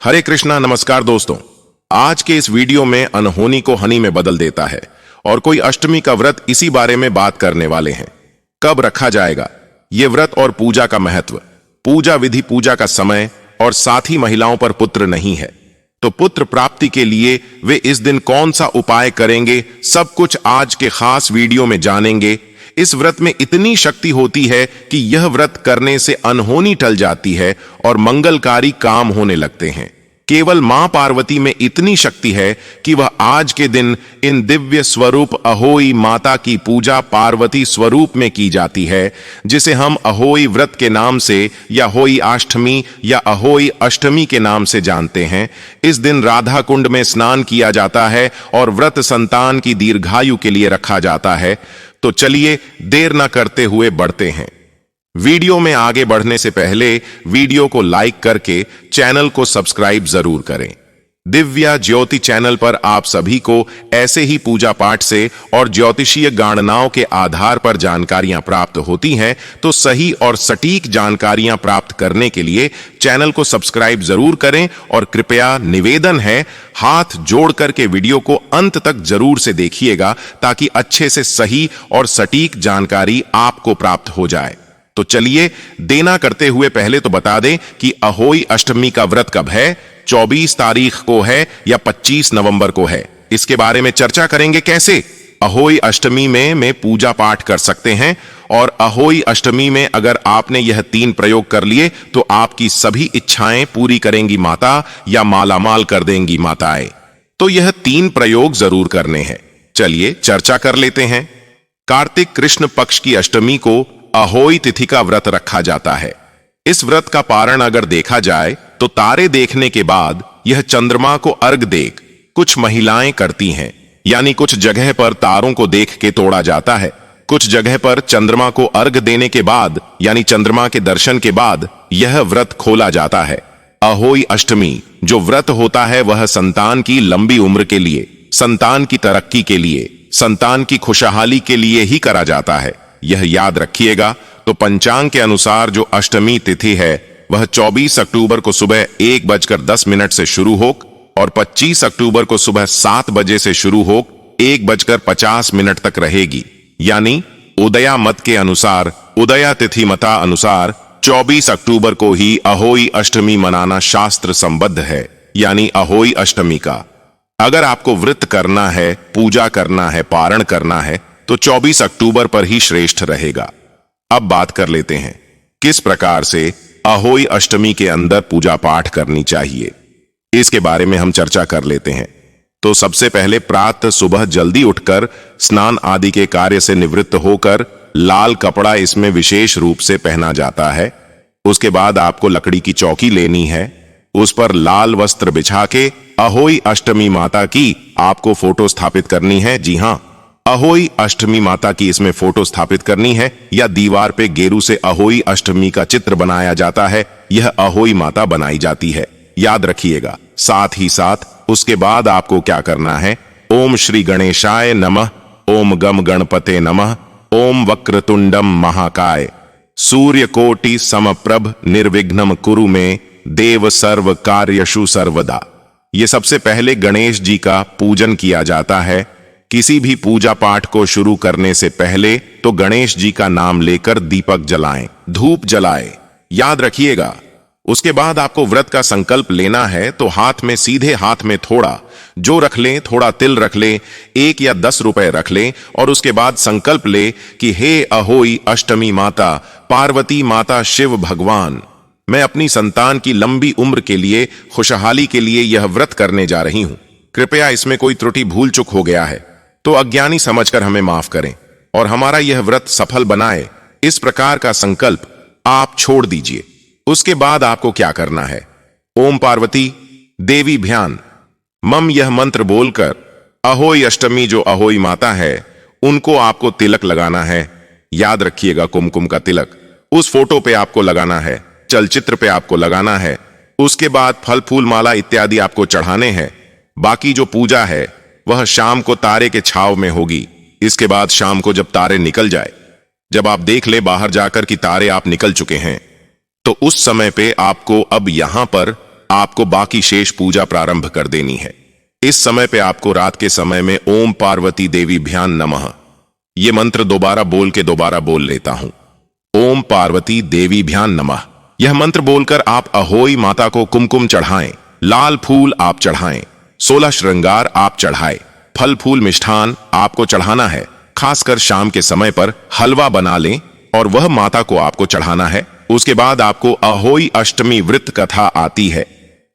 हरे कृष्णा। नमस्कार दोस्तों, आज के इस वीडियो में अनहोनी को हनी में बदल देता है और कोई अष्टमी का व्रत इसी बारे में बात करने वाले हैं। कब रखा जाएगा ये व्रत और पूजा का महत्व, पूजा विधि, पूजा का समय और साथ ही महिलाओं पर पुत्र नहीं है तो पुत्र प्राप्ति के लिए वे इस दिन कौन सा उपाय करेंगे, सब कुछ आज के खास वीडियो में जानेंगे। इस व्रत में इतनी शक्ति होती है कि यह व्रत करने से अनहोनी टल जाती है और मंगलकारी काम होने लगते हैं। केवल मां पार्वती में इतनी शक्ति है कि वह आज के दिन इन दिव्य स्वरूप अहोई माता की पूजा पार्वती स्वरूप में की जाती है, जिसे हम अहोई व्रत के नाम से या होई अष्टमी या अहोई अष्टमी के नाम से जानते हैं। इस दिन राधा कुंड में स्नान किया जाता है और व्रत संतान की दीर्घायु के लिए रखा जाता है। तो चलिए देर न करते हुए बढ़ते हैं। वीडियो में आगे बढ़ने से पहले वीडियो को लाइक करके चैनल को सब्सक्राइब जरूर करें। दिव्या ज्योति चैनल पर आप सभी को ऐसे ही पूजा पाठ से और ज्योतिषीय गणनाओं के आधार पर जानकारियां प्राप्त होती हैं, तो सही और सटीक जानकारियां प्राप्त करने के लिए चैनल को सब्सक्राइब जरूर करें और कृपया निवेदन है, हाथ जोड़ करके वीडियो को अंत तक जरूर से देखिएगा ताकि अच्छे से सही और सटीक जानकारी आपको प्राप्त हो जाए। तो चलिए देना करते हुए पहले तो बता दें कि अहोई अष्टमी का व्रत कब है, 24 तारीख को है या 25 नवंबर को है, इसके बारे में चर्चा करेंगे। कैसे अहोई अष्टमी में पूजा पाठ कर सकते हैं और अहोई अष्टमी में अगर आपने यह 3 प्रयोग कर लिए तो आपकी सभी इच्छाएं पूरी करेंगी माता या मालामाल कर देंगी माताएं। तो यह 3 प्रयोग जरूर करने हैं। चलिए चर्चा कर लेते हैं। कार्तिक कृष्ण पक्ष की अष्टमी को अहोई तिथि का व्रत रखा जाता है। इस व्रत का पारण अगर देखा जाए तो तारे देखने के बाद यह चंद्रमा को अर्घ देख कुछ महिलाएं करती हैं, यानी कुछ जगह पर तारों को देख के तोड़ा जाता है, कुछ जगह पर चंद्रमा को अर्घ देने के बाद यानी चंद्रमा के दर्शन के बाद यह व्रत खोला जाता है। अहोई अष्टमी जो व्रत होता है वह संतान की लंबी उम्र के लिए, संतान की तरक्की के लिए, संतान की खुशहाली के लिए ही करा जाता है। यह याद रखिएगा। तो पंचांग के अनुसार जो अष्टमी तिथि है वह 24 अक्टूबर को सुबह 1:10 से शुरू हो और 25 अक्टूबर को सुबह 7 बजे से शुरू हो 1:50 तक रहेगी। यानी उदया मत के अनुसार, उदया तिथि मता अनुसार 24 अक्टूबर को ही अहोई अष्टमी मनाना शास्त्र संबद्ध है, यानी अहोई अष्टमी का। अगर आपको व्रत करना है, पूजा करना है, पारण करना है तो 24 अक्टूबर पर ही श्रेष्ठ रहेगा। अब बात कर लेते हैं किस प्रकार से अहोई अष्टमी के अंदर पूजा पाठ करनी चाहिए, इसके बारे में हम चर्चा कर लेते हैं। तो सबसे पहले प्रातः सुबह जल्दी उठकर स्नान आदि के कार्य से निवृत्त होकर लाल कपड़ा इसमें विशेष रूप से पहना जाता है। उसके बाद आपको लकड़ी की चौकी लेनी है, उस पर लाल वस्त्र बिछा के अहोई अष्टमी माता की आपको फोटो स्थापित करनी है। जी हां, अहोई अष्टमी माता की इसमें फोटो स्थापित करनी है या दीवार पे गेरू से अहोई अष्टमी का चित्र बनाया जाता है, यह अहोई माता बनाई जाती है, याद रखिएगा। साथ ही साथ उसके बाद आपको क्या करना है, ओम श्री गणेशाय नमः, ओम गम गणपते नमः, ओम वक्रतुंडम महाकाय, सूर्यकोटि समप्रभ निर्विघ्नम कुरु में देव सर्व कार्यशु सर्वदा। ये सबसे पहले गणेश जी का पूजन किया जाता है। किसी भी पूजा पाठ को शुरू करने से पहले तो गणेश जी का नाम लेकर दीपक जलाएं, धूप जलाएं, याद रखिएगा। उसके बाद आपको व्रत का संकल्प लेना है तो हाथ में, सीधे हाथ में थोड़ा जो रख लें, थोड़ा तिल रख लें, 1 या 10 रुपए रख लें और उसके बाद संकल्प ले कि हे अहोई अष्टमी माता, पार्वती माता, शिव भगवान, मैं अपनी संतान की लंबी उम्र के लिए, खुशहाली के लिए यह व्रत करने जा रही हूं। कृपया इसमें कोई त्रुटि भूल चूक हो गया है तो अज्ञानी समझकर हमें माफ करें और हमारा यह व्रत सफल बनाए, इस प्रकार का संकल्प आप छोड़ दीजिए। उसके बाद आपको क्या करना है, ओम पार्वती देवी भ्यान मम यह मंत्र बोलकर अहोई अष्टमी जो अहोई माता है उनको आपको तिलक लगाना है। याद रखिएगा, कुमकुम का तिलक उस फोटो पे आपको लगाना है, चलचित्र पे आपको लगाना है। उसके बाद फल फूल माला इत्यादि आपको चढ़ाने हैं। बाकी जो पूजा है वह शाम को तारे के छाव में होगी। इसके बाद शाम को जब तारे निकल जाए, जब आप देख ले बाहर जाकर कि तारे आप निकल चुके हैं, तो उस समय पे आपको अब यहां पर आपको बाकी शेष पूजा प्रारंभ कर देनी है। इस समय पे आपको रात के समय में ओम पार्वती देवी भ्यान नमः ये मंत्र दोबारा बोल लेता हूं। ओम पार्वती देवी भ्यान नमः। यह मंत्र बोलकर आप अहोई माता को कुमकुम चढ़ाएं, लाल फूल आप चढ़ाएं, 16 श्रृंगार आप चढ़ाएं, फल फूल मिष्ठान आपको चढ़ाना है। खासकर शाम के समय पर हलवा बना लें और वह माता को आपको चढ़ाना है। उसके बाद आपको अहोई अष्टमी व्रत कथा आती है,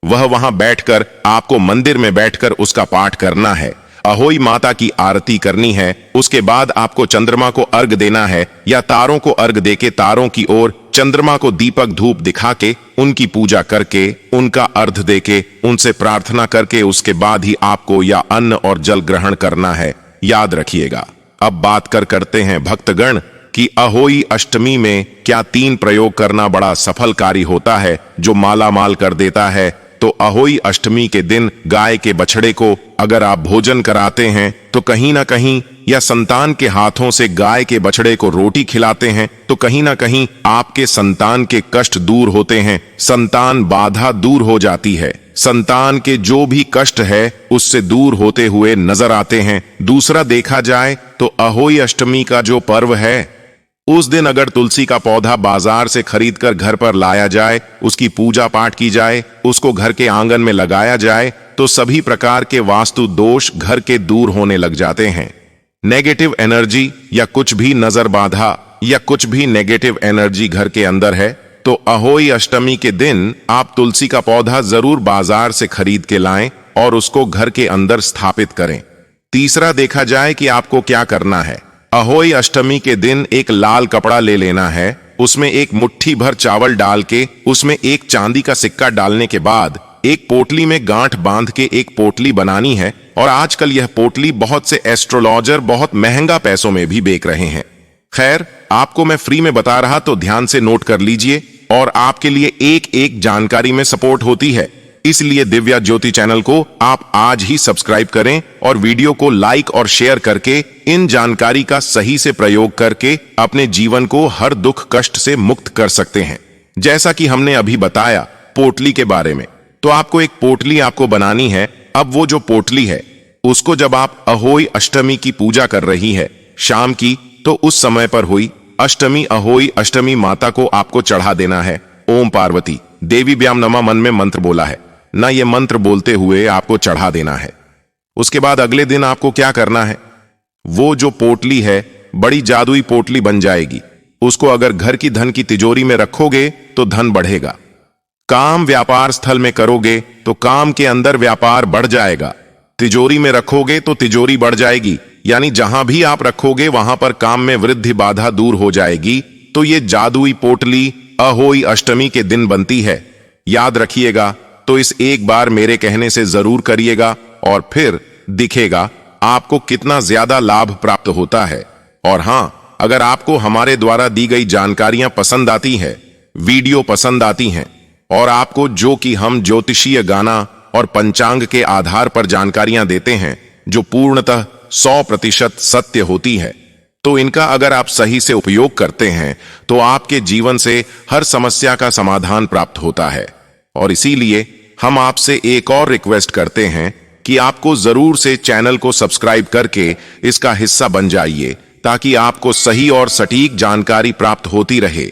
वह वहां बैठकर आपको मंदिर में बैठकर उसका पाठ करना है। अहोई माता की आरती करनी है। उसके बाद आपको चंद्रमा को अर्घ देना है या तारों को अर्घ देके तारों की ओर चंद्रमा को दीपक धूप दिखा के उनकी पूजा करके उनका अर्घ देके उनसे प्रार्थना करके उसके बाद ही आपको या अन्न और जल ग्रहण करना है। याद रखिएगा। अब बात करते हैं भक्तगण कि अहोई अष्टमी में क्या 3 प्रयोग करना बड़ा सफलकारी होता है जो माला माल कर देता है। तो अहोई अष्टमी के दिन गाय के बछड़े को अगर आप भोजन कराते हैं तो कहीं ना कहीं या संतान के हाथों से गाय के बछड़े को रोटी खिलाते हैं तो कहीं ना कहीं आपके संतान के कष्ट दूर होते हैं, संतान बाधा दूर हो जाती है, संतान के जो भी कष्ट है उससे दूर होते हुए नजर आते हैं। दूसरा देखा जाए तो अहोई अष्टमी का जो पर्व है उस दिन अगर तुलसी का पौधा बाजार से खरीदकर घर पर लाया जाए, उसकी पूजा पाठ की जाए, उसको घर के आंगन में लगाया जाए तो सभी प्रकार के वास्तु दोष घर के दूर होने लग जाते हैं। नेगेटिव एनर्जी या कुछ भी नजर बाधा या कुछ भी नेगेटिव एनर्जी घर के अंदर है तो अहोई अष्टमी के दिन आप तुलसी का पौधा जरूर बाजार से खरीद के लाएं और उसको घर के अंदर स्थापित करें। तीसरा देखा जाए कि आपको क्या करना है। अहोई अष्टमी के दिन एक लाल कपड़ा ले लेना है, उसमें एक मुट्ठी भर चावल डाल के उसमें एक चांदी का सिक्का डालने के बाद एक पोटली में गांठ बांध के एक पोटली बनानी है। और आजकल यह पोटली बहुत से एस्ट्रोलॉजर बहुत महंगा पैसों में भी बेच रहे हैं। खैर, आपको मैं फ्री में बता रहा तो ध्यान से नोट कर लीजिए और आपके लिए एक एक जानकारी में सपोर्ट होती है। इसलिए दिव्या ज्योति चैनल को आप आज ही सब्सक्राइब करें और वीडियो को लाइक और शेयर करके इन जानकारी का सही से प्रयोग करके अपने जीवन को हर दुख कष्ट से मुक्त कर सकते हैं। जैसा कि हमने अभी बताया पोटली के बारे में, तो आपको एक पोटली आपको बनानी है। अब वो जो पोटली है उसको जब आप अहोई अष्टमी की पूजा कर रही है शाम की, तो उस समय पर हुई अष्टमी अहोई अष्टमी माता को आपको चढ़ा देना है। ओम पार्वती देवी व्याम नमः मन में मंत्र बोला है ना, ये मंत्र बोलते हुए आपको चढ़ा देना है। उसके बाद अगले दिन आपको क्या करना है, वो जो पोटली है बड़ी जादुई पोटली बन जाएगी। उसको अगर घर की धन की तिजोरी में रखोगे तो धन बढ़ेगा। काम व्यापार स्थल में करोगे तो काम के अंदर व्यापार बढ़ जाएगा। तिजोरी में रखोगे तो तिजोरी बढ़ जाएगी, यानी जहां भी आप रखोगे वहां पर काम में वृद्धि बाधा दूर हो जाएगी। तो ये जादुई पोटली अहोई अष्टमी के दिन बनती है। याद रखिएगा। तो इस एक बार मेरे कहने से जरूर करिएगा और फिर दिखेगा आपको कितना ज्यादा लाभ प्राप्त होता है। और हां, अगर आपको हमारे द्वारा दी गई जानकारियां पसंद आती है, वीडियो पसंद आती हैं और आपको जो कि हम ज्योतिषीय गाना और पंचांग के आधार पर जानकारियां देते हैं जो पूर्णतः 100% सत्य होती है, तो इनका अगर आप सही से उपयोग करते हैं तो आपके जीवन से हर समस्या का समाधान प्राप्त होता है। और इसीलिए हम आपसे एक और रिक्वेस्ट करते हैं कि आपको जरूर से चैनल को सब्सक्राइब करके इसका हिस्सा बन जाइए ताकि आपको सही और सटीक जानकारी प्राप्त होती रहे।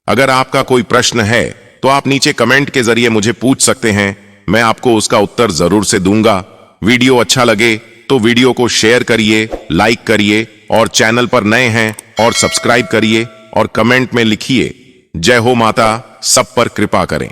अगर आपका कोई प्रश्न है तो आप नीचे कमेंट के जरिए मुझे पूछ सकते हैं, मैं आपको उसका उत्तर जरूर से दूंगा। वीडियो अच्छा लगे तो वीडियो को शेयर करिए, लाइक करिए और चैनल पर नए हैं और सब्सक्राइब करिए और कमेंट में लिखिए जय हो माता, सब पर कृपा करें।